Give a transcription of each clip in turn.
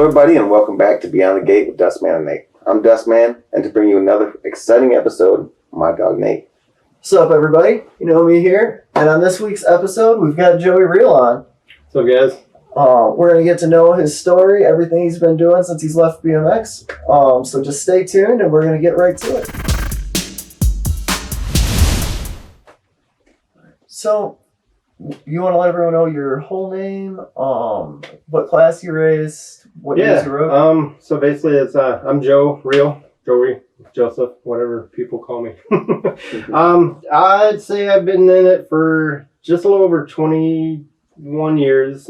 everybody, and welcome back to Beyond the Gate with Dustman and Nate. I'm Dustman, and to bring you another exciting episode, my dog Nate. What's up, everybody? You know me here, and on this week's episode, we've got Joey Riihl on. What's up, guys? We're going to get to know his story, everything he's been doing since he's left BMX. So just stay tuned, and we're going to get right to it. So, you want to let everyone know your whole name, what class you raced, what years you rode? So basically, it's I'm Joe Riihl, Joey, Joseph, whatever people call me. I'd say I've been in it for just a little over 21 years.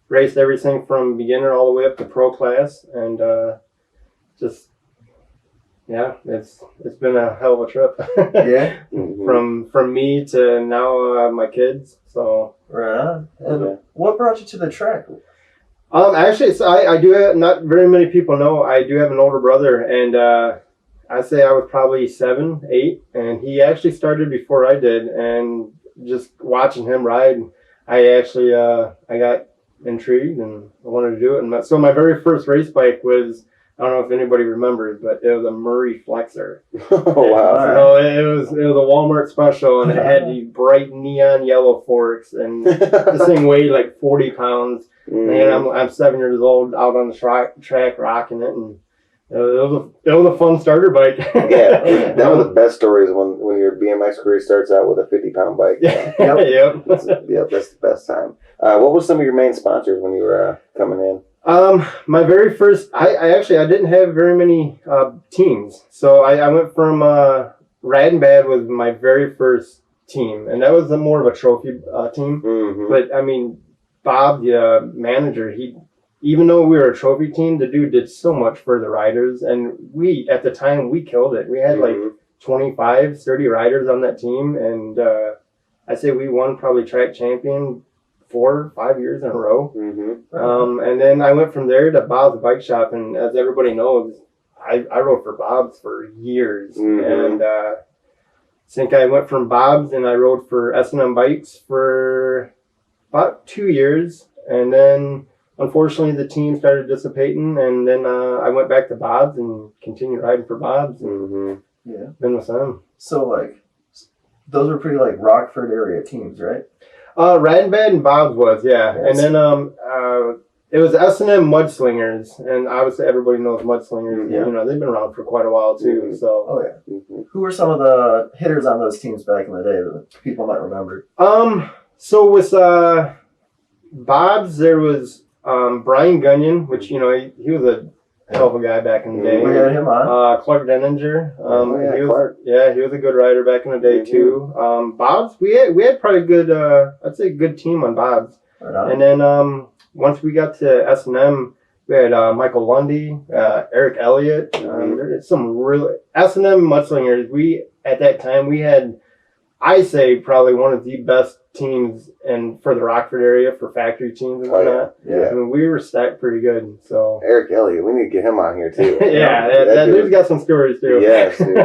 Raced everything from beginner all the way up to pro class, and it's been a hell of a trip. Yeah. From me to now my kids. So Right on. And what brought you to the track? Actually, so I do have, not very many people know, I do have an older brother, and I say I was probably 7, 8, and he actually started before I did, and just watching him ride, I actually I got intrigued and I wanted to do it. And so my very first race bike was, I don't know if anybody remembers, but it was a Murray Flexor. Oh, wow. So it was a Walmart special, and it had the bright neon yellow forks, and this thing weighed like 40 pounds. And I'm 7 years old, out on the track rocking it, and it was a fun starter bike. Yeah, that was the best stories when your BMX career starts out with a 50-pound bike. Yep. That's the best time. What were some of your main sponsors when you were coming in? My very first, I didn't have very many teams. So I went from Rad and Bad was my very first team, and that was more of a trophy team. Mm-hmm. But I mean, Bob, the manager, even though we were a trophy team, the dude did so much for the riders, and at the time, we killed it. We had like 25, 30 riders on that team, and I say we won probably track champion 4 or 5 years in a row. Mm-hmm. And then I went from there to Bob's Bike Shop, and as everybody knows, I rode for Bob's for years. Mm-hmm. And I think I went from Bob's and I rode for S&M Bikes for about 2 years. And then, unfortunately, the team started dissipating, and then I went back to Bob's and continued riding for Bob's. And been with them. So, like, those were pretty, like, Rockford area teams, right? Rad and Bad and Bob's was, yeah. Yes. And then it was S&M Mudslingers, and obviously everybody knows Mudslingers. Yeah. You know, they've been around for quite a while too. So Oh yeah. Who were some of the hitters on those teams back in the day that people might remember? So with Bob's, there was Brian Gunyon, which he was a hell of a guy back in the day. We had him on. Clark Denninger. Clark. He was a good rider back in the day too. Bob's, we had probably a good, I'd say a good team on Bob's. Right on. And then once we got to S&M, we had Michael Lundy, Eric Elliott. There's some real S&M Mudslingers. At that time we had, I say, probably one of the best teams for the Rockford area for factory teams and whatnot. Yeah. I mean, we were stacked pretty good. So Eric Elliott, we need to get him on here too. that dude's got some stories too. Yes, dude.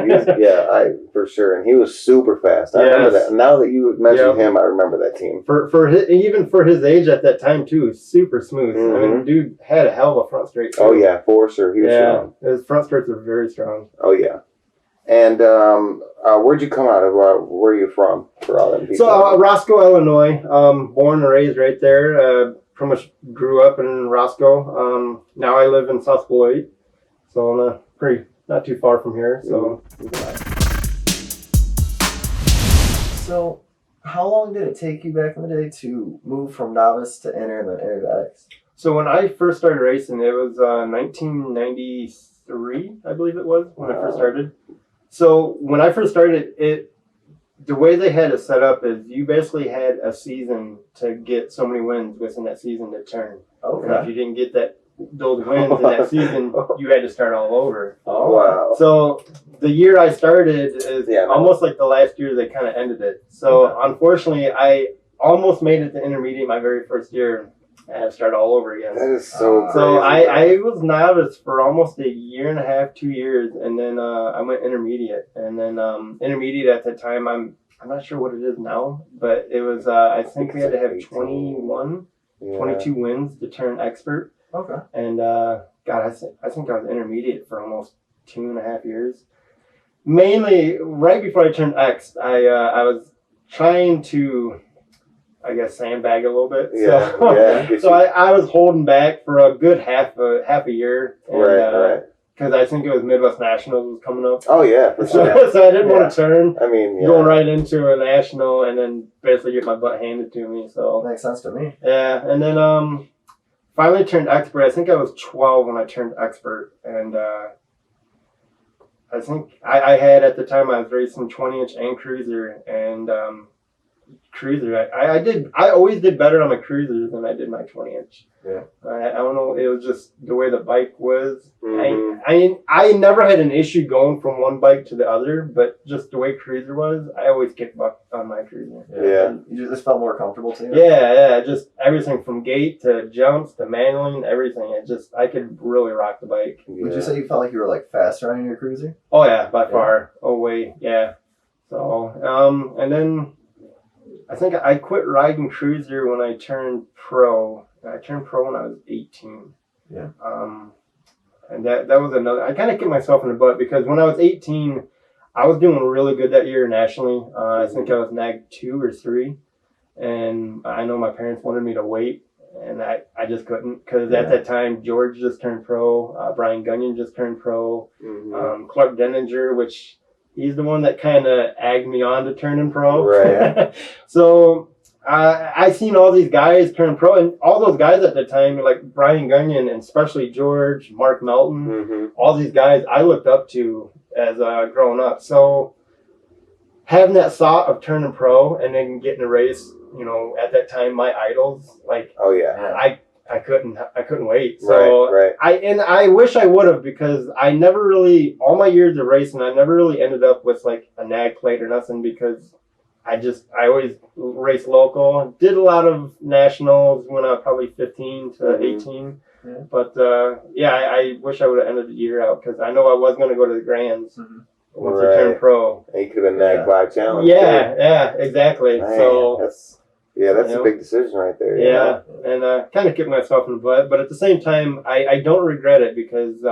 For sure, and he was super fast. I remember that. Now that you mentioned him, I remember that team. Even for his age at that time too, super smooth. Mm-hmm. I mean, dude had a hell of a front straight too. Oh yeah, for sure, he was strong. His front straights are very strong. Oh yeah. And where'd you come out of? Where are you from? For all them people. So Roscoe, Illinois. Born and raised right there. Pretty much grew up in Roscoe. Now I live in South Beloit, so not too far from here. So. So, how long did it take you back in the day to move from novice to enter and then enter to X? So when I first started racing, it was 1993, I believe it was when I first started. So when I first started, the way they had it set up is you basically had a season to get so many wins within that season to turn. Okay. And if you didn't get those wins in that season, you had to start all over. Oh wow. So the year I started is almost like the last year they kind of ended it. So unfortunately, I almost made it to intermediate my very first year. I had to start all over again. That is so crazy. So I was novice for almost a year and a half, 2 years, and then I went intermediate. And then intermediate at the time, I'm not sure what it is now, but it was I think we had to have 22 wins to turn expert. Okay. And I think I was intermediate for almost 2.5 years. Mainly, right before I turned X, I was trying to, I guess, sandbag a little bit. Yeah, So, yeah. so I was holding back for a good half a year. And, Right. Because I think it was Midwest Nationals was coming up. Oh yeah, for sure. So I didn't want to turn. I mean, Going right into a national and then basically get my butt handed to me. So Makes sense to me. yeah, and then finally turned expert. I think I was 12 when I turned expert, and I think I had at the time I was racing 20-inch and cruiser, and cruiser. I always did better on my cruiser than I did my 20-inch. Yeah. I don't know. It was just the way the bike was. Mhm. I never had an issue going from one bike to the other, but just the way cruiser was, I always kicked butt on my cruiser. Yeah. You just felt more comfortable to you? Yeah. Just everything from gate to jumps to manualing, everything. I could really rock the bike. Would you say you felt like you were like faster on your cruiser? Oh yeah, by far. Oh way, yeah. So and then I think I quit riding cruiser when I turned pro. I turned pro when I was 18. Yeah. And that was another. I kind of kicked myself in the butt because when I was 18, I was doing really good that year nationally. I think I was NAG 2 or 3, and I know my parents wanted me to wait, and I just couldn't because at that time George just turned pro, Brian Gunyon just turned pro, Clark Denninger, which he's the one that kind of egged me on to turning pro. Right. So I seen all these guys turn pro, and all those guys at the time, like Brian Gunyon and especially George, Mark Melton, all these guys I looked up to as growing up. So having that thought of turning pro and then getting a race, at that time my idols, like Oh yeah. I couldn't wait. So Right. I wish I would have because I never really all my years of racing I never really ended up with like a nag plate or nothing because I always raced local. Did a lot of nationals when I was probably 15 to 18. Yeah. But I wish I would have ended the year out because I know I was going to go to the Grands once I turned pro. And you could have been NAG 5 challenge. Yeah, exactly. Man, so that's a big decision right there. Yeah, and kind of kicked myself in the butt. But at the same time, I don't regret it because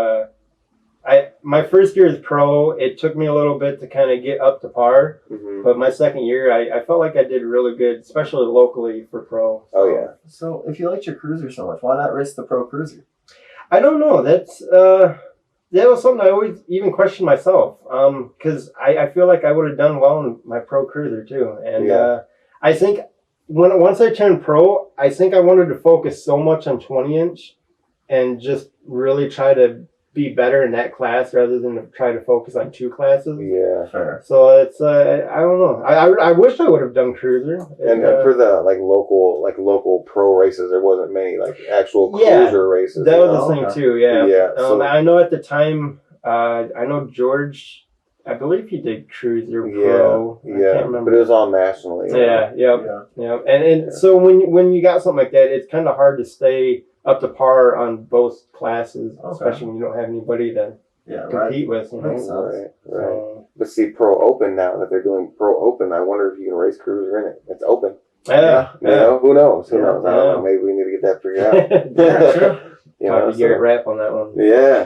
my first year as pro, it took me a little bit to kind of get up to par. But my second year, I felt like I did really good, especially locally for pro. So. Oh yeah. So if you liked your cruiser so much, why not race the pro cruiser? I don't know. That was something I always even questioned myself. Because I feel like I would have done well in my pro cruiser too. And I think once I turned pro, I think I wanted to focus so much on 20-inch and just really try to be better in that class rather than to try to focus on 2 classes. Yeah. Fair. So it's I don't know. I wish I would have done cruiser. And for the local pro races, there wasn't many like actual cruiser races. That was the thing too. Yeah. Yeah. So, I know at the time. I know George. I believe he did cruiser pro. I can't remember. But it was all nationally. Yeah. And so when you got something like that, it's kind of hard to stay up to par on both classes, especially when you don't have anybody to compete with. Right. But see, Pro Open now that they're doing Pro Open, I wonder if you can race cruiser in it. It's open. Yeah. Who knows? I don't know. Maybe we need to get that figured out. True. Garrett Rapp on that one. Yeah.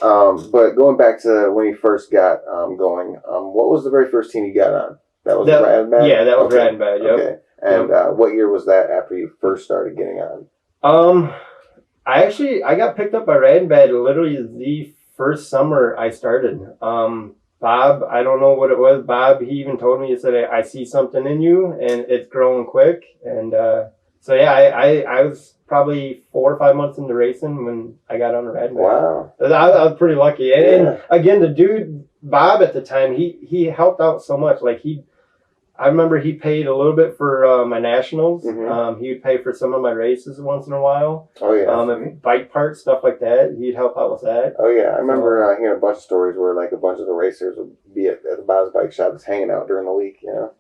But going back to when you first got going, what was the very first team you got on? That was Rad and Bad? Yeah, that was Rad and Bad, yep. Okay. And what year was that after you first started getting on? I got picked up by Rad and Bad literally the first summer I started. Bob, I don't know what it was. Bob, he even told me, he said, I see something in you and it's growing quick. And I was probably 4 or 5 months into racing when I got on Rad and Bad. Wow. I was pretty lucky. And again, the dude, Bob at the time, he helped out so much. Like I remember he paid a little bit for my nationals. He would pay for some of my races once in a while. Oh yeah. And bike parts, stuff like that. He'd help out with that. Oh yeah, I remember hearing a bunch of stories where like a bunch of the racers would be at the Bob's bike shop just hanging out during the week. Yeah.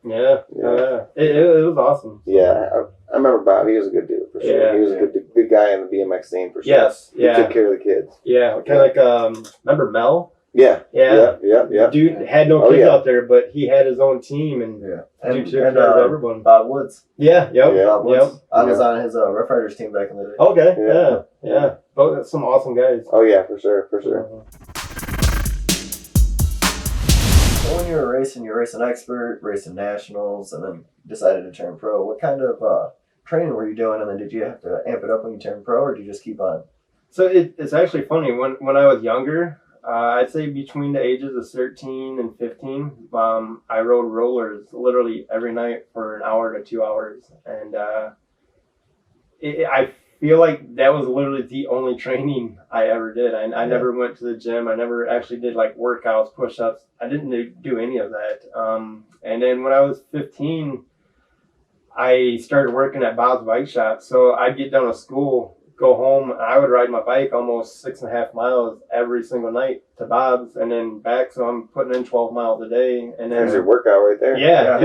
It was awesome. Yeah, I remember Bob. He was a good dude for sure. He was a good guy in the BMX scene for sure. Yes. He took care of the kids. Yeah, kind of like remember Mel? Yeah. Dude had no kids yeah. out there, but he had his own team, and dude took care of everyone. Bob Woods. Yeah. Bob Woods. I was on his Rough Riders team back in the day. Okay. Yeah. Oh, that's some awesome guys. Oh yeah, for sure. So when you were racing expert, racing nationals, and then decided to turn pro. What kind of training were you doing, and then did you have to amp it up when you turned pro, or did you just keep on? So it's actually funny. When I was younger, I'd say between the ages of 13 and 15, I rode rollers literally every night for an hour to 2 hours, and I feel like that was literally the only training I ever did. I never went to the gym. I never actually did like workouts, push-ups. I didn't do any of that. And then when I was 15, I started working at Bob's Bike Shop. So I'd get done with school, go home. I would ride my bike almost 6.5 miles every single night to Bob's and then back. So I'm putting in 12 miles a day. And then There's your workout right there. Yeah,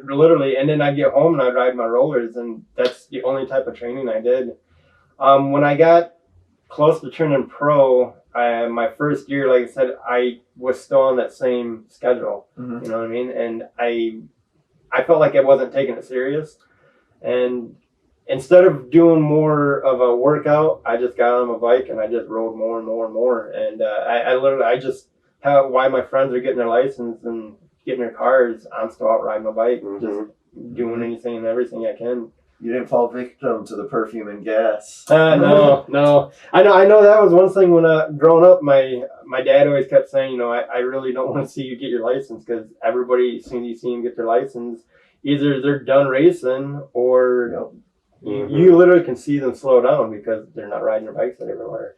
literally. And then I'd get home and I'd ride my rollers, and that's the only type of training I did. When I got close to turning pro, my first year, like I said, I was still on that same schedule. Mm-hmm. You know what I mean? And I felt like I wasn't taking it serious. And instead of doing more of a workout, I just got on my bike and I just rode more and more and more. And I just why my friends are getting their license and getting their cars, I'm still out riding my bike, just doing anything and everything I can. You didn't fall victim to the perfume and gas. No. I know that was one thing when growing up, my dad always kept saying, I really don't want to see you get your license, because everybody, as soon as you see them get their license, either they're done racing or you literally can see them slow down because they're not riding their bikes everywhere.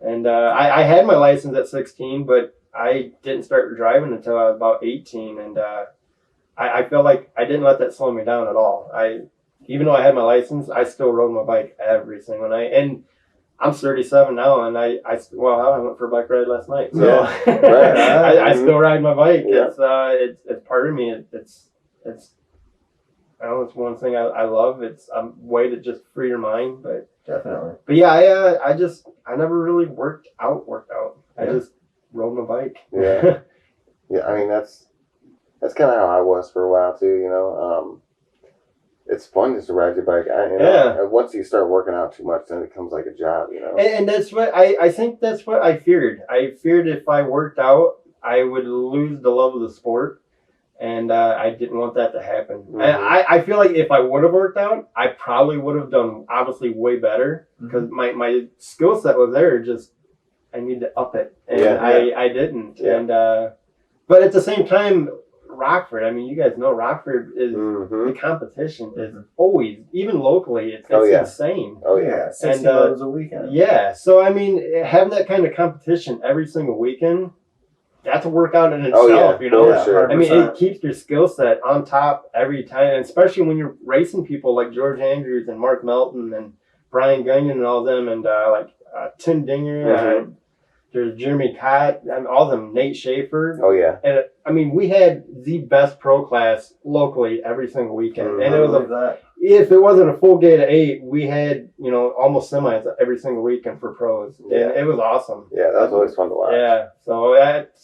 And I had my license at 16, but I didn't start driving until I was about 18, and I felt like I didn't let that slow me down at all. Even though I had my license, I still rode my bike every single night. And I'm 37 now, and I went for a bike ride last night. So I still ride my bike. Yeah. It's part of me. It's I don't know, it's one thing I love. It's a way to just free your mind. But definitely. But yeah, I never really worked out. I just rode my bike. Yeah. Yeah. I mean, that's kind of how I was for a while too. It's fun just to ride your bike. Once you start working out too much, then it becomes like a job, And that's what I think that's what I feared. I feared if I worked out, I would lose the love of the sport, and I didn't want that to happen. Mm-hmm. And I feel like if I would have worked out, I probably would have done obviously way better, because my skill set was there. Just I need to up it, and I didn't. Yeah. And but at the same time, Rockford, I mean, you guys know Rockford is the competition is always, even locally, it's insane. Oh yeah, 60 hours a weekend. Yeah, so I mean, having that kind of competition every single weekend, that's a workout in itself, Sure. I mean, it keeps your skill set on top every time, and especially when you're racing people like George Andrews and Mark Melton and Brian Gunyon and all them, and Tim Dinger. There's Jeremy Cott, and all of them, Nate Schaefer. Oh, yeah. And I mean, we had the best pro class locally every single weekend. And it was if it wasn't a full gate of 8, we had, almost semis every single weekend for pros. Yeah. And it was awesome. Yeah, that was always fun to watch. Yeah. So that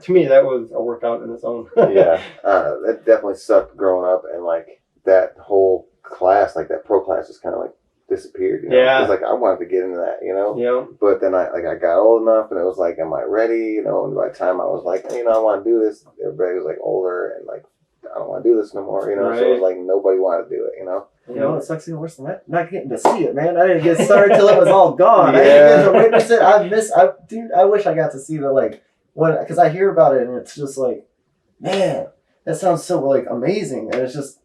to me, that was a workout in its own. Yeah. That definitely sucked growing up, and like that whole class, like that pro class just kind of like disappeared, Yeah. Because like I wanted to get into that, Yeah. But then I got old enough, and it was like, am I ready? And by the time I was like, I want to do this, everybody was like older, and like I don't want to do this no more, Right. So it was like nobody wanted to do it, It sucks even worse than that. Not getting to see it, man. I didn't get started till it was all gone. I didn't get to witness it. I wish I got to see the because I hear about it and it's just like, man, that sounds so like amazing, and it's just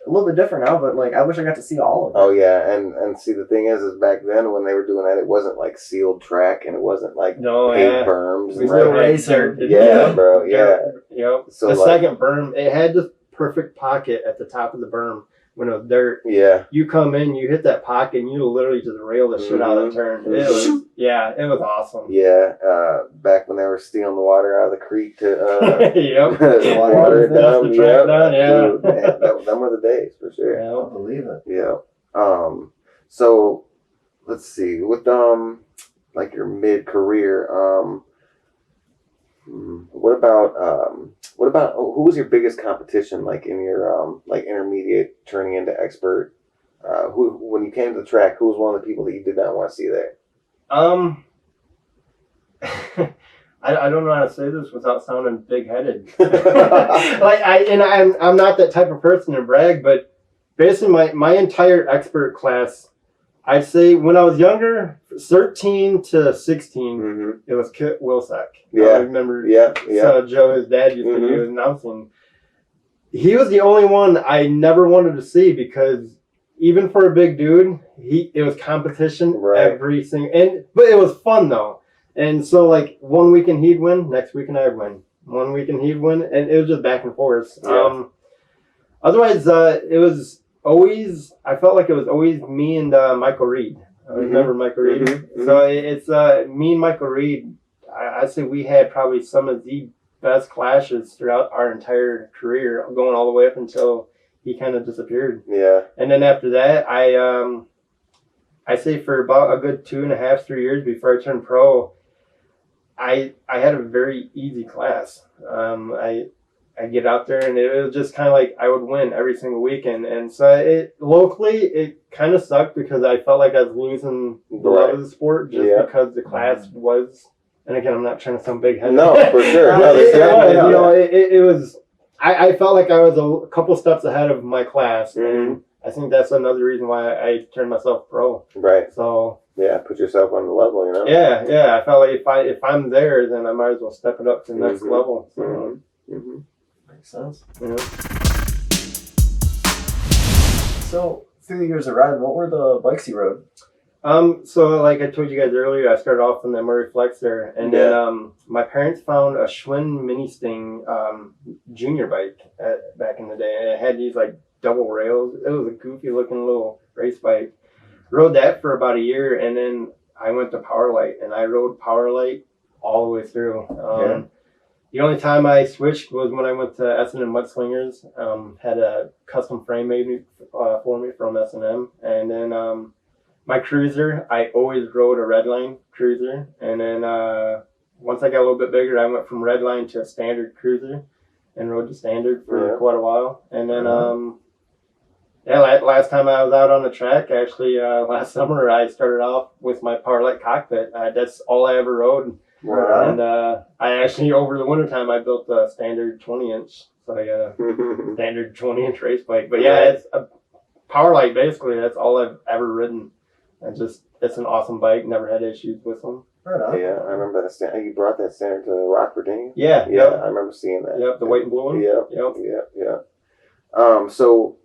a little bit different now, but like I wish I got to see all of it. Oh yeah, and see the thing is back then when they were doing that, it wasn't like sealed track, and it wasn't like paved berms. We were racing. Yeah, bro. Yeah. Yep. So the second berm, it had this perfect pocket at the top of the berm when it was dirt. Yeah. You come in, you hit that pocket, and you literally just rail the shit out of the turn. It was awesome. Yeah. Back when they were stealing the water out of the creek to water it down. Yeah. Dude, them were the days for sure. Yeah, I believe it. Yeah. So let's see. With like your mid career, What about who was your biggest competition like in your like intermediate turning into expert? Who when you came to the track, who was one of the people that you did not want to see there? I don't know how to say this without sounding big-headed. I'm not that type of person to brag, but basically my entire expert class, I'd say when I was younger, 13 to 16, it was Kit Wilsack. Yeah. I remember Joe, his dad, used to do announcing. He was the only one I never wanted to see because even for a big dude, it was competition every single, but it was fun though. And so like one weekend he'd win, next weekend I'd win. One weekend he'd win, and it was just back and forth. Yeah. Otherwise, it was always, I felt like it was always me and Michael Reed. I remember Michael Reed. So it's me and Michael Reed. I'd say we had probably some of the best clashes throughout our entire career, going all the way up until he kind of disappeared. Yeah. And then after that, I say for about a good 2.5, 3 years before I turned pro, I had a very easy class. I get out there and it was just kind of like I would win every single weekend. And so locally, it kind of sucked because I felt like I was losing the love of the sport just because the class was, and again, I'm not trying to sound big-headed. No, for sure. It was, I felt like I was a couple steps ahead of my class. And I think that's another reason why I turned myself pro. Right. So yeah, put yourself on the level, you know. Yeah. I felt like if I'm there, then I might as well step it up to the next level. So, makes sense. Yeah. So through the years of riding, what were the bikes you rode? So like I told you guys earlier, I started off on the Murray Flexer, and then my parents found a Schwinn Mini Sting junior bike back in the day, and it had these like double rails. It was a goofy looking little race bike. Rode that for about a year, and then I went to Powerlight, and I rode Powerlight all the way through. The only time I switched was when I went to S&M Mudslingers. Had a custom frame made for me from S&M, and then my cruiser, I always rode a Redline cruiser, and then once I got a little bit bigger, I went from Redline to a standard cruiser, and rode the standard for quite a while, and then last time I was out on the track, actually last summer, I started off with my Powerlight cockpit. That's all I ever rode. Wow. And I actually, over the wintertime, I built a standard 20-inch. So I got a standard 20-inch race bike. But yeah, it's a Powerlight, basically. That's all I've ever ridden. It's an awesome bike. Never had issues with them. Right on. Yeah, I remember that. You brought that standard to Rockford, didn't you? Yeah. I remember seeing that. Yep, the white and blue one. Yeah. So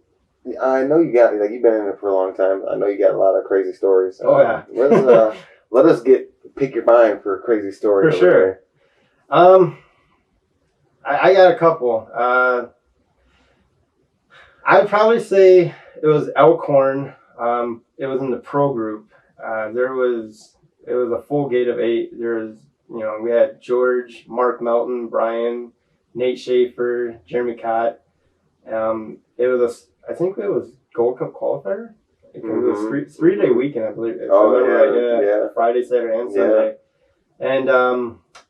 I know you got, like, you've been in it for a long time. I know you got a lot of crazy stories. Let us pick your mind for a crazy story. For sure. I got a couple. I'd probably say it was Elkhorn. It was in the pro group. It was a full gate of 8. There was, we had George, Mark Melton, Brian, Nate Schaefer, Jeremy Cott. I think it was Gold Cup qualifier. It was a 3-day weekend, I believe. Friday, Saturday, and Sunday. And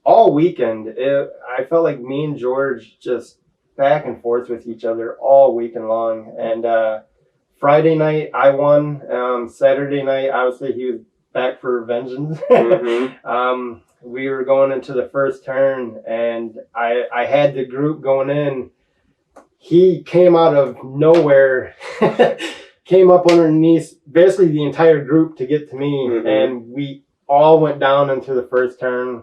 all weekend, I felt like me and George just back and forth with each other all weekend long. And Friday night, I won. Saturday night, obviously, he was back for vengeance. We were going into the first turn, and I had the group going in. He came out of nowhere, came up underneath basically the entire group to get to me, and we all went down into the first turn.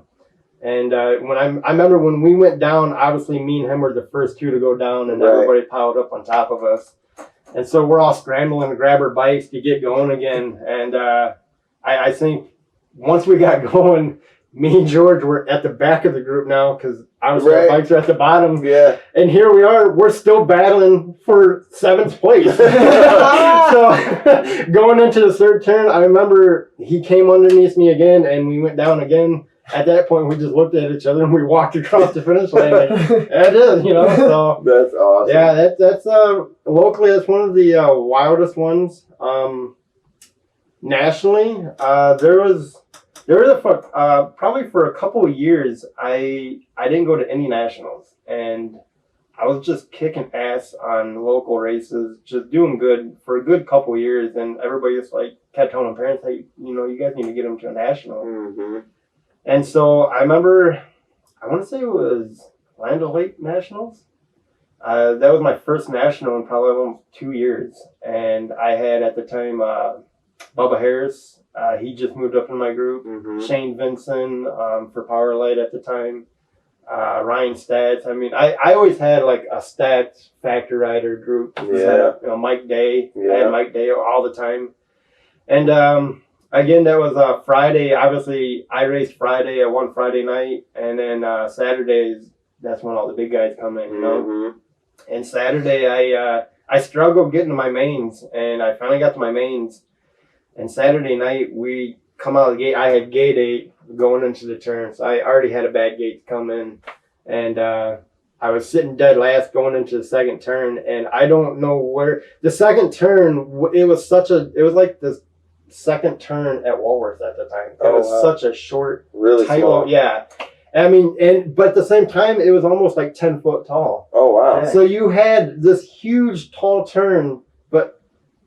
And when I remember when we went down, obviously me and him were the first two to go down, and everybody piled up on top of us. And so we're all scrambling to grab our bikes to get going again. And I think once we got going, me and George were at the back of the group now because obviously our bikes are at the bottom. Yeah. And here we are, we're still battling for 7th place. So going into the third turn, I remember he came underneath me again and we went down again. At that point, we just looked at each other and we walked across the finish line. Like, that is, so. That's awesome. Yeah, that's locally, that's one of the wildest ones. Nationally, there There was probably for a couple of years, I didn't go to any nationals, and I was just kicking ass on local races, just doing good for a good couple of years, and everybody just like kept telling parents, hey, you guys need to get them to a national. Mm-hmm. And so I remember, I want to say it was Land O'Lakes Nationals. That was my first national in probably almost 2 years, and I had at the time Bubba Harris. He just moved up in my group. Mm-hmm. Shane Vinson for Powerlight at the time. Ryan Stats. I mean, I always had like a Stats factor rider group. Yeah. Mike Day. Yeah. I had Mike Day all the time. And again, that was Friday. Obviously, I raced Friday. I won Friday night. And then Saturdays, that's when all the big guys come in, Mm-hmm. And Saturday, I struggled getting to my mains. And I finally got to my mains. And Saturday night, we come out of the gate. I had gate 8 going into the turn. So I already had a bad gate come in. And I was sitting dead last going into the second turn. And I don't know where. The second turn, it was like the second turn at Walworth at the time. It was such a short, really tight small. Yeah. I mean, but at the same time, it was almost like 10 foot tall. Oh, wow. So you had this huge, tall turn, but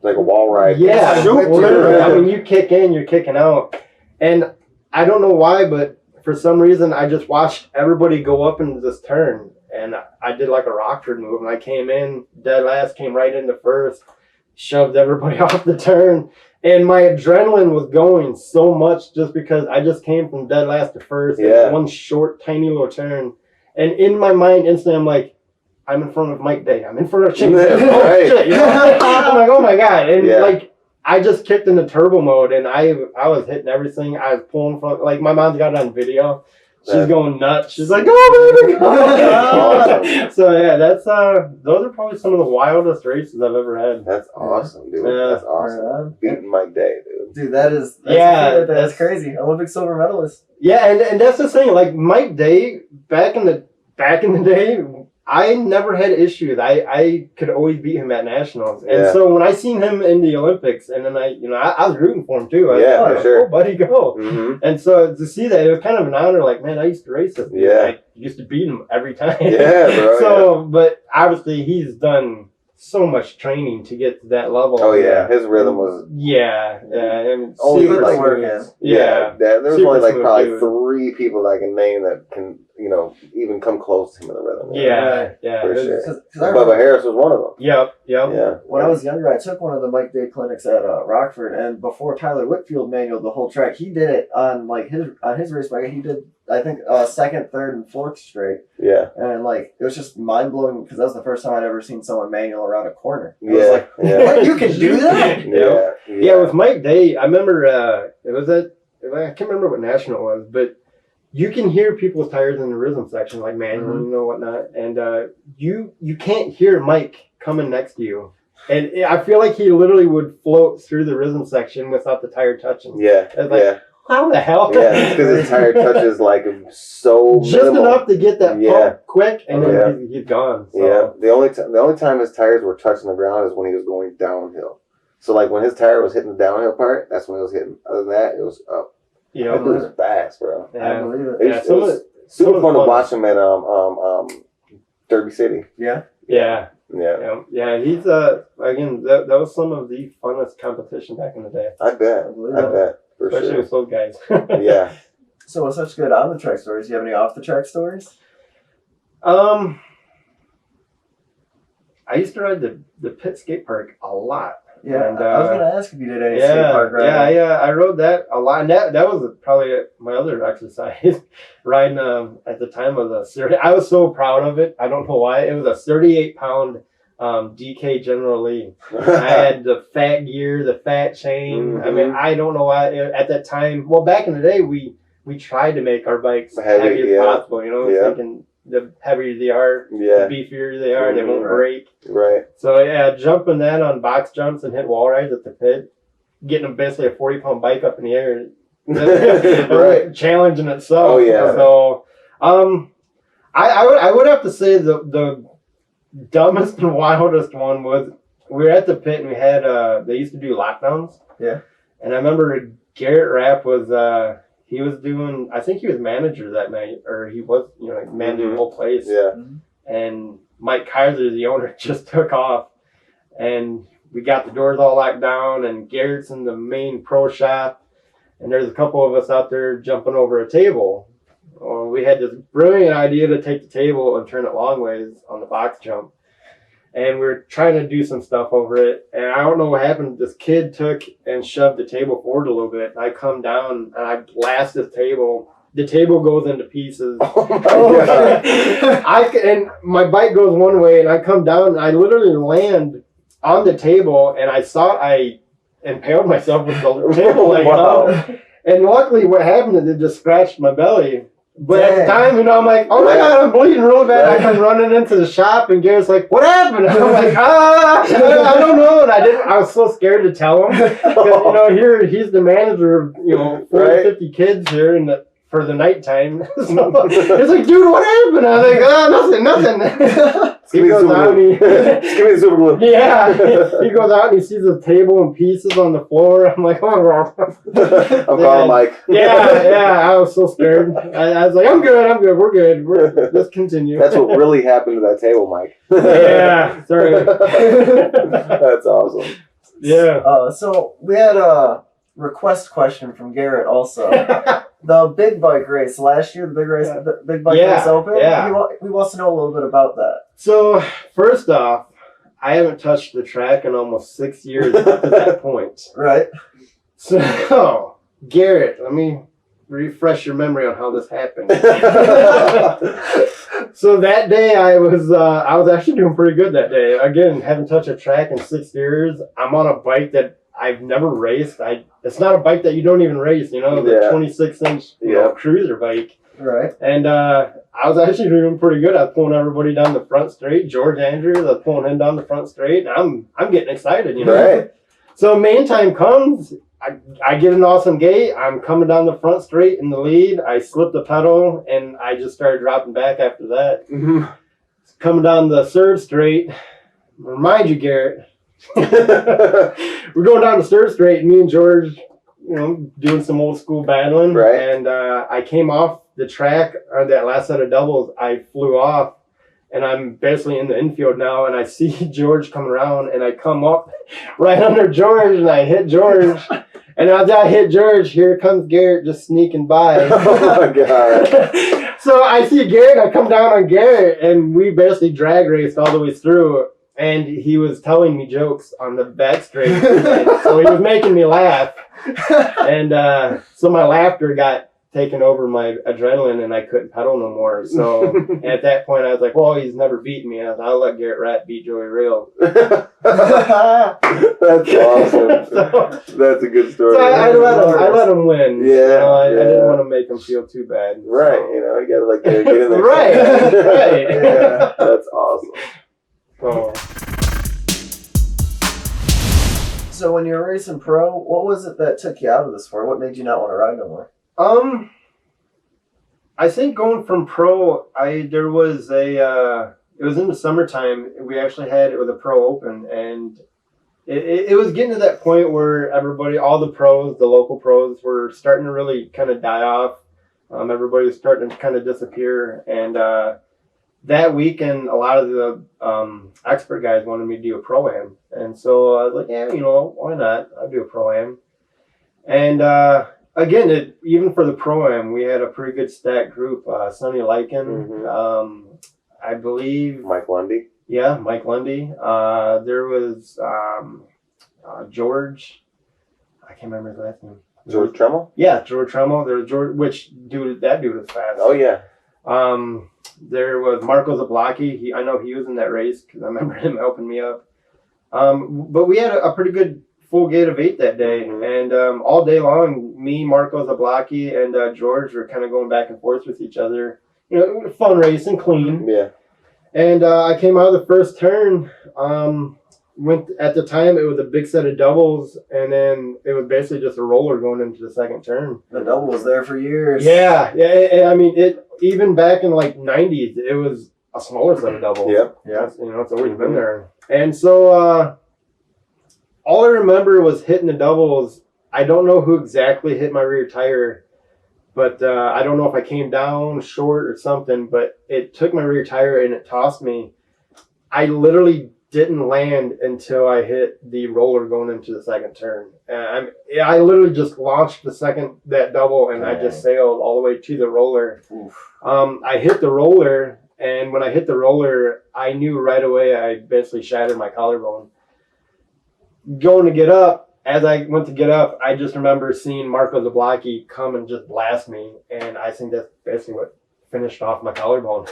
Like a wall ride. yeah, Super. literally. I mean, you kick in, you're kicking out. And I don't know why, but for some reason, I just watched everybody go up into this turn. And I did like a Rockford move. And I came in, dead last, came right into first, shoved everybody off the turn. And my adrenaline was going so much just because I just came from dead last to first. Yeah. In one short, tiny little turn. And in my mind, instantly, I'm like, I'm in front of Mike Day. I'm in front of Chase. Yeah, Oh, right. shit. I'm like, oh my God. And Yeah. like, I just kicked into turbo mode and I was hitting everything. I was pulling from, like, my mom's got it on video. She's Yeah. going nuts. She's like, oh, baby, go. Awesome. So yeah, that's those are probably some of the wildest races I've ever had. That's awesome, dude. Yeah. That's awesome. Beating Mike Day, dude. Dude, that's that's crazy. Olympic silver medalist. Yeah, and that's the thing. Like Mike Day, back in the day, I never had issues. I could always beat him at nationals, and Yeah. so when I seen him in the Olympics, and then I was rooting for him too. I was Yeah, like, for sure. Oh, buddy, go! Mm-hmm. And so to see that, it was kind of an honor. Like, man, I used to race this dude. Yeah. I used to beat him every time. Yeah, bro. So, but obviously, he's done so much training to get to that level. Oh, yeah. His rhythm was. Yeah. And Only super like- smooth. Yeah. There was Super only like smooth probably dude. 3 people that I can name that can, even come close to him in the rhythm. Yeah. For It was- sure. Cause I Bubba remember Harris was one of them. Yep. Yeah. when I was younger, I took one of the Mike Day clinics at Rockford, and before Tyler Whitfield manualed the whole track, he did it on like his race bike. He did, I think, second, third, and fourth straight, Yeah. and like it was just mind blowing because that was the first time I'd ever seen someone manual around a corner. It Yeah. was like, Yeah. what, you can do that? Yeah. Yeah, with Mike Day, I remember it was I can't remember what national it was, but you can hear people's tires in the rhythm section, like manual, whatnot, and you can't hear Mike coming next to you, and I feel like he literally would float through the rhythm section without the tire touching. Yeah. It's like, how the hell? Yeah, because his tire touches like so just minimal. enough to get that pump quick, and then he's gone. So. Yeah, the only time his tires were touching the ground is when he was going downhill. So like when his tire was hitting the downhill part, that's when it was hitting. Other than that, it was up. You It know, was fast, bro. I yeah. believe it. It some was of super the fun to fun- watch him at Derby City. Yeah. Yeah. Yeah, Yeah, he's again that was some of the funnest competition back in the day, I bet. believe I it. bet for especially sure. with those guys. Yeah. So what's such good on the track stories? Do you have any off the track stories? I used to ride the pit skate park a lot. Yeah, And, I was gonna ask if you did any skate park riding. I rode that a lot, and that was probably my other exercise. Riding at the time of the 30, I was so proud of it. I don't know why. It was a 38-pound DK General Lee. I had the fat gear, the fat chain. I mean, I don't know why at that time. Well, back in the day, we tried to make our bikes heavy as possible. Thinking the heavier they are, Yeah. the beefier they are, they won't Right. break. Right. So yeah, jumping that on box jumps and hit wall rides at the pit, getting basically a 40-pound bike up in the air, Right. challenge in itself. Oh, yeah. So, I would have to say the dumbest and wildest one was we were at the pit and we had they used to do lockdowns. Yeah. And I remember Garrett Rapp was he was doing, I think he was manager that night, or he was, like managing the whole place. Yeah. And Mike Kaiser, the owner, just took off, and we got the doors all locked down, and Garrett's in the main pro shop, and there's a couple of us out there jumping over a table. Well, we had this brilliant idea to take the table and turn it long ways on the box jump. And we were trying to do some stuff over it. And I don't know what happened. This kid took and shoved the table forward a little bit. I come down and I blast this table. The table goes into pieces. Oh my God. And my bike goes one way, and I come down and I literally land on the table, and I thought I impaled myself with the table leg. Wow. And luckily what happened is it just scratched my belly. But Dang. at the time, I'm like, oh my God, I'm bleeding real bad. I come running into the shop, and Garrett's like, what happened? I'm like, I don't know. And I was so scared to tell him. Because, here, he's the manager of, 40, 50 kids here for the nighttime. So he's like, dude, what happened? I was like, nothing. He goes out and Give me the super glue. yeah, he goes out and he sees a table in pieces on the floor. I'm like, oh, I'm calling Mike. yeah, I was so scared. I was like, I'm good, we're good. Let's continue. That's what really happened to that table, Mike. Yeah, sorry. That's awesome. Yeah. So we had a request question from Garrett also. The big bike race last year, the big bike race open. Yeah. He wants to know a little bit about that. So first off, I haven't touched the track in almost 6 years up to that point. Right. So Garrett, let me refresh your memory on how this happened. So that day I was actually doing pretty good that day. Again, haven't touched a track in 6 years. I'm on a bike that I've never raced. It's not a bike that you don't even race, the 26-inch cruiser bike. Right. And I was actually doing pretty good. I was pulling everybody down the front straight. George Andrews, I was pulling him down the front straight. I'm getting excited, Right. So main time comes. I get an awesome gate. I'm coming down the front straight in the lead. I slip the pedal, and I just started dropping back after that. Mm-hmm. Coming down the third straight. Remind you, Garrett. We're going down the third straight, and me and George, doing some old school battling. Right. And I came off the track on that last set of doubles. I flew off, and I'm basically in the infield now, and I see George come around, and I come up right under George, and I hit George. And as I hit George, here comes Garrett just sneaking by. Oh my God. So I see Garrett, I come down on Garrett, and we basically drag raced all the way through. And he was telling me jokes on the back straight. So he was making me laugh. And so my laughter got taken over my adrenaline, and I couldn't pedal no more. So at that point, I was like, well, he's never beaten me. I'll let Garrett Rat beat Joey Riihl. That's awesome. That's a good story. So I let him win. Yeah, I didn't want to make him feel too bad. Right. So. You got to get in there. Right. Yeah. That's awesome. So when you were racing pro, what was it that took you out of the sport? What made you not want to ride no more? I think going from pro, it was in the summertime. It was a pro open, and it was getting to that point where all the pros, the local pros, were starting to really kind of die off. Everybody was starting to kind of disappear, and that weekend, a lot of the expert guys wanted me to do a pro-am. And so I was like, yeah, why not? I'll do a pro-am. And again, even for the pro-am, we had a pretty good stacked group. Sonny Lycan, I believe. Mike Lundy. Yeah, Mike Lundy. There was George. I can't remember his last name. George Tremmel? Yeah, George Tremmel. There was George, that dude was fast. Oh, yeah. There was Marco Zablocki. I know he was in that race because I remember him helping me up. But we had a pretty good full gate of 8 that day. And all day long, me, Marco Zablocki, and George were kind of going back and forth with each other. Fun racing, clean. Yeah. And I came out of the first turn. At the time, it was a big set of doubles, and then it was basically just a roller going into the second turn. The double was there for years. Yeah. I mean, even back in like 90s, it was a smaller set of doubles. Yep. Yeah. It's always been there. And so all I remember was hitting the doubles. I don't know who exactly hit my rear tire, But I don't know if I came down short or something, but it took my rear tire and it tossed me. I literally didn't land until I hit the roller going into the second turn. I literally just launched that double, and I just sailed all the way to the roller. I hit the roller, and when I hit the roller, I knew right away I basically shattered my collarbone. Going to get up, as I went to get up, I just remember seeing Marco Zablocki come and just blast me, and I think that's basically what finished off my collarbone.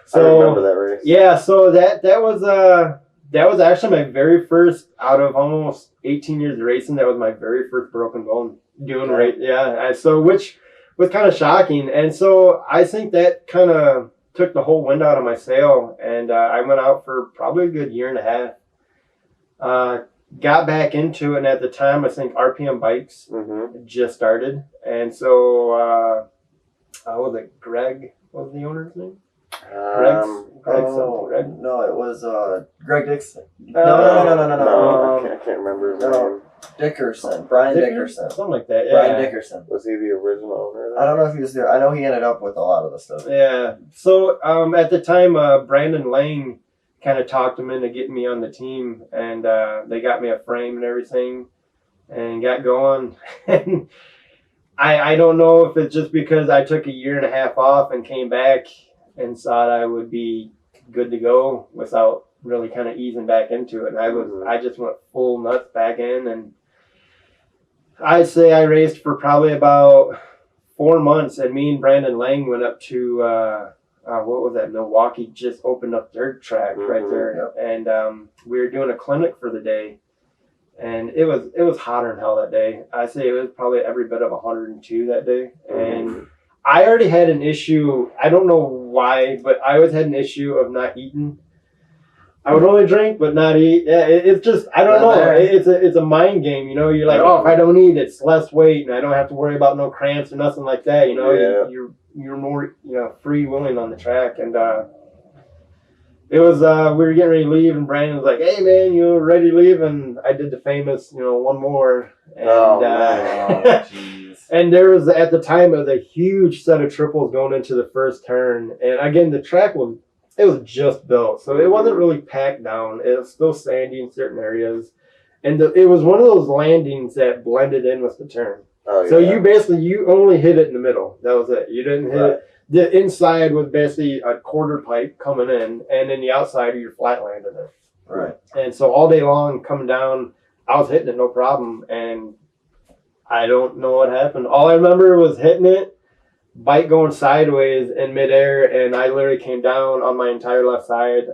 So, I remember that race. Yeah, so that was actually my very first, out of almost 18 years of racing, that was my very first broken bone doing race. Yeah, so which was kind of shocking, and so I think that kind of took the whole wind out of my sail, and I went out for probably a good year and a half. Got back into it, and at the time, I think RPM Bikes just started, and so what was it, Greg? What was the owner's name? Greg. No, it was Greg Dixon. No. I can't remember his name. Dickerson, Brian Dickerson, something like that. Yeah. Brian Dickerson. Was he the original owner? I don't know if he was there. I know he ended up with a lot of the stuff. Yeah. So at the time, Brandon Lang kind of talked him into getting me on the team, and they got me a frame and everything, and got going. And I don't know if it's just because I took a year and a half off and came back and thought I would be good to go without really kind of easing back into it. And I just went full nuts back in, and I'd say I raced for probably about 4 months, and me and Brandon Lang went up to what was that, Milwaukee, just opened up their track right there. Yep. And we were doing a clinic for the day, and it was hotter than hell that day. I'd say it was probably every bit of 102 that day. And I already had an issue. I don't know why, but I always had an issue of not eating. I would only drink but not eat. Yeah, it's just, I don't know. It's a mind game, you know. You're like, oh, if I don't eat, it's less weight, and I don't have to worry about no cramps or nothing like that. You know, you're more, free willing on the track. And it was we were getting ready to leave, and Brandon was like, "Hey man, you ready to leave?" And I did the famous, one more. And, and there was, at the time, it was a huge set of triples going into the first turn. And again, the track was just built, so it wasn't really packed down. It was still sandy in certain areas, and it was one of those landings that blended in with the turn. Oh, yeah. So you only hit it in the middle. That was it. You didn't hit it. The inside was basically a quarter pipe coming in, and then the outside you're flat landing it. Right. And so all day long coming down, I was hitting it no problem, and I don't know what happened. All I remember was hitting it, bike going sideways in midair, and I literally came down on my entire left side,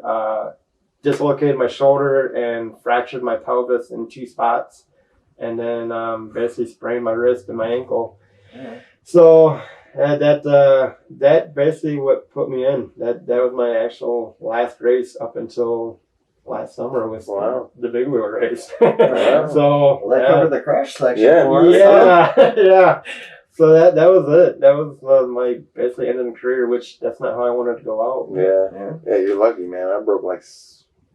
dislocated my shoulder and fractured my pelvis in 2 spots, and then basically sprained my wrist and my ankle. Yeah. So that basically what put me in. That was my actual last race up until last summer was the big wheel race. So that covered the crash section. Yeah. So that was it. That was my basically end of the career, which that's not how I wanted to go out. Yeah, you're lucky, man. I broke like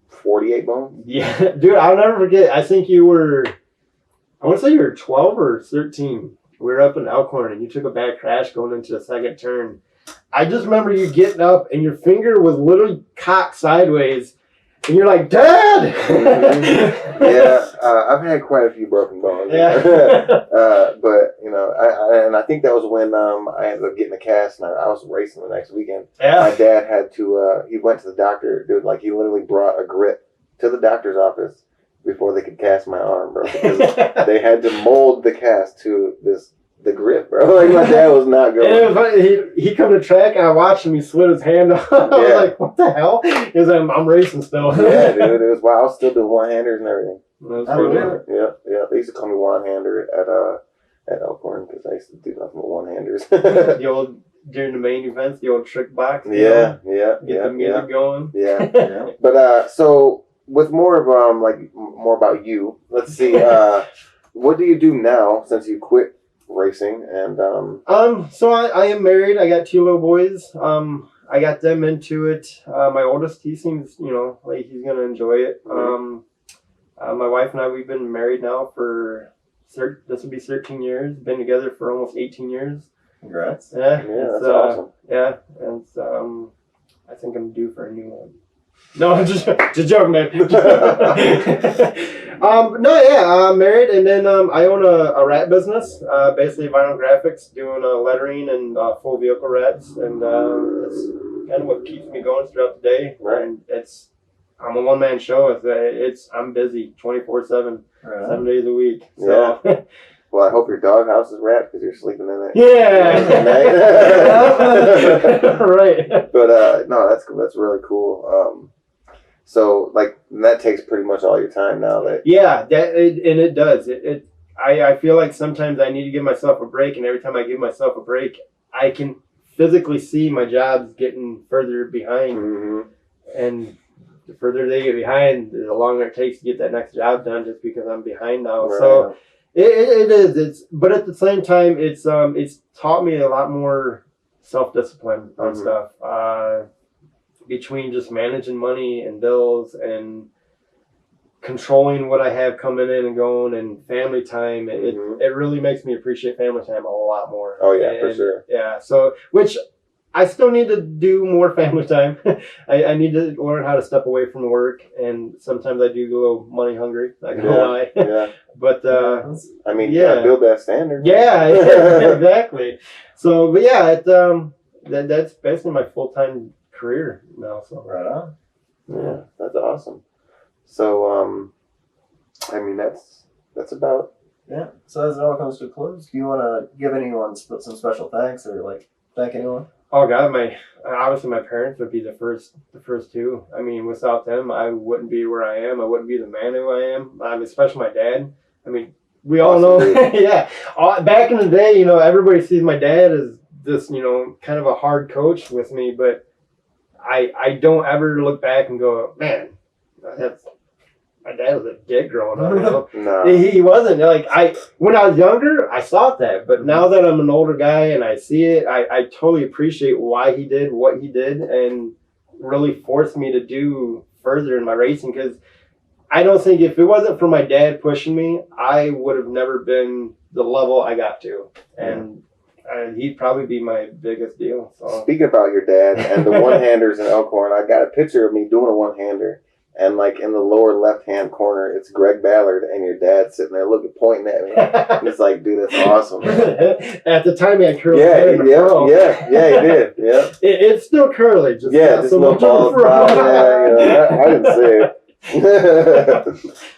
48 bones. Yeah, dude, I'll never forget. I think you were, I want to say you were 12 or 13. We were up in Elkhorn, and you took a bad crash going into the second turn. I just remember you getting up, and your finger was literally cocked sideways, and you're like, "Dad!" I've had quite a few broken bones. Yeah. But I think that was when I ended up getting a cast, and I was racing the next weekend. Yeah. My dad had to. He went to the doctor, dude. Like he literally brought a grip to the doctor's office before they could cast my arm, bro. Because they had to mold the cast to the grip, bro. Like my dad was not going. It was funny. He come to track, and I watched him. He slid his hand off. I was like, "What the hell?" He was like, "I'm racing still." Yeah, dude. It was wild. I was still doing one-handers and everything. Yeah. They used to call me one-hander at Elkhorn because I used to do nothing but one-handers. The old, during the main events, the old trick box. Get the music going. Yeah. But so with more of more about you, let's see. What do you do now since you quit racing? And so I am married. I got 2 little boys. I got them into it. My oldest, he seems like he's gonna enjoy it. My wife and I, we've been married now for this will be 13 years. Been together for almost 18 years. Congrats. Yeah, That's awesome. Yeah, and I think I'm due for a new one. No, I'm just joking, man. Married, and then I own a rat business, basically vinyl graphics, doing lettering and full vehicle rats, and it's kind of what keeps me going throughout the day. Right. And I'm a one-man show. I'm busy 24/7, 7 days a week. So. Yeah. Well, I hope your doghouse is wrapped because you're sleeping in it. Yeah. Right. But no, that's really cool. So like that takes pretty much all your time now. Yeah, it does. I feel like sometimes I need to give myself a break, and every time I give myself a break, I can physically see my jobs getting further behind, and the further they get behind, the longer it takes to get that next job done, just because I'm behind now. Right. So it is. But at the same time, it's taught me a lot more self-discipline on stuff. Between just managing money and bills and controlling what I have coming in and going and family time, it really makes me appreciate family time a lot more. Oh yeah, for sure. Yeah, so which I still need to do more family time. I need to learn how to step away from work, and sometimes I do get a little money hungry. Not gonna lie. Yeah. But I mean, you gotta build that standard. Yeah, exactly. So, but yeah, that's basically my full-time career now. So right on. Yeah, that's awesome. So I mean that's about. Yeah. So as it all comes to a close, do you want to give anyone some special thanks or like thank anyone? Oh God, obviously my parents would be the first two. I mean, without them, I wouldn't be where I am. I wouldn't be the man who I am. Especially my dad. I mean, we all know. Yeah. Back in the day, everybody sees my dad as this, kind of a hard coach with me, but I don't ever look back and go, man, my dad was a dick growing up. No. He wasn't. When I was younger, I thought that, but now that I'm an older guy and I see it, I totally appreciate why he did what he did, and really forced me to do further in my racing. Because I don't think if it wasn't for my dad pushing me, I would have never been the level I got to. And he'd probably be my biggest deal. So. Speaking about your dad and the one-handers in Elkhorn, I got a picture of me doing a one-hander, and like in the lower left-hand corner, it's Greg Ballard and your dad sitting there pointing at me. And it's like, dude, that's awesome. At the time, he had curly Yeah, hair. he did. Yeah. It's still curly. Just so little bald. I didn't see it.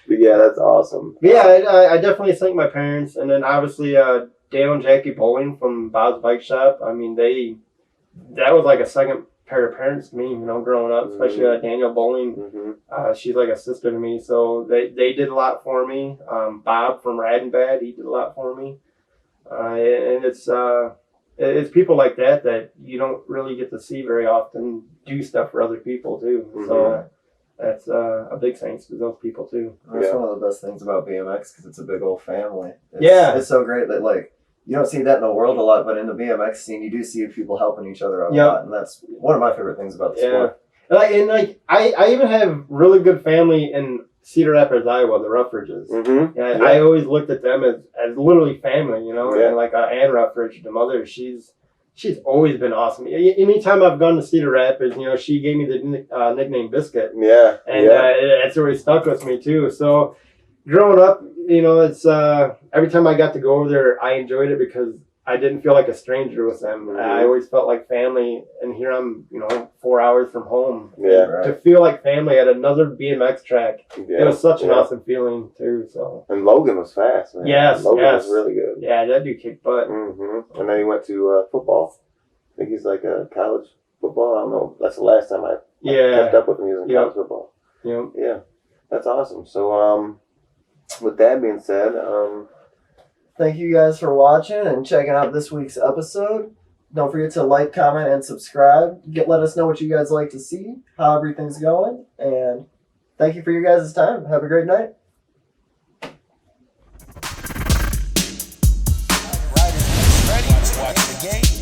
But yeah, that's awesome. Yeah, I definitely thank my parents, and then obviously Dale and Jackie Bowling from Bob's Bike Shop. I mean, that was like a second pair of parents to me, growing up, especially Danielle Bowling. She's like a sister to me, so they did a lot for me. Bob from Rad and Bad, he did a lot for me. And it's people like that you don't really get to see very often do stuff for other people too. So that's a big thanks to those people too. That's one of the best things about BMX, because it's a big old family. It's so great that you don't see that in the world a lot, but in the BMX scene, you do see people helping each other out a lot, and that's one of my favorite things about the sport. I even have really good family in Cedar Rapids, Iowa, the Ruffridges. I always looked at them as literally family, and like Ann Ruffridge, the mother, she's always been awesome. Anytime I've gone to Cedar Rapids, she gave me the nickname Biscuit. Yeah. And it's always stuck with me too. So growing up, it's every time I got to go over there, I enjoyed it because I didn't feel like a stranger with them. I always felt like family, and here I'm, 4 hours from home. Yeah, right. To feel like family at another BMX track, it was such an awesome feeling too. So. And Logan was fast, man. Logan was really good. Yeah, that dude kicked butt. And then he went to football. I think he's like a college football. I don't know. That's the last time I kept up with him. He was in college football. Yeah, that's awesome. So, with that being said, thank you guys for watching and checking out this week's episode. Don't forget to like, comment, and subscribe. Let us know what you guys like to see, how everything's going, and thank you for your guys' time. Have a great night. Riders, ready to watch the game.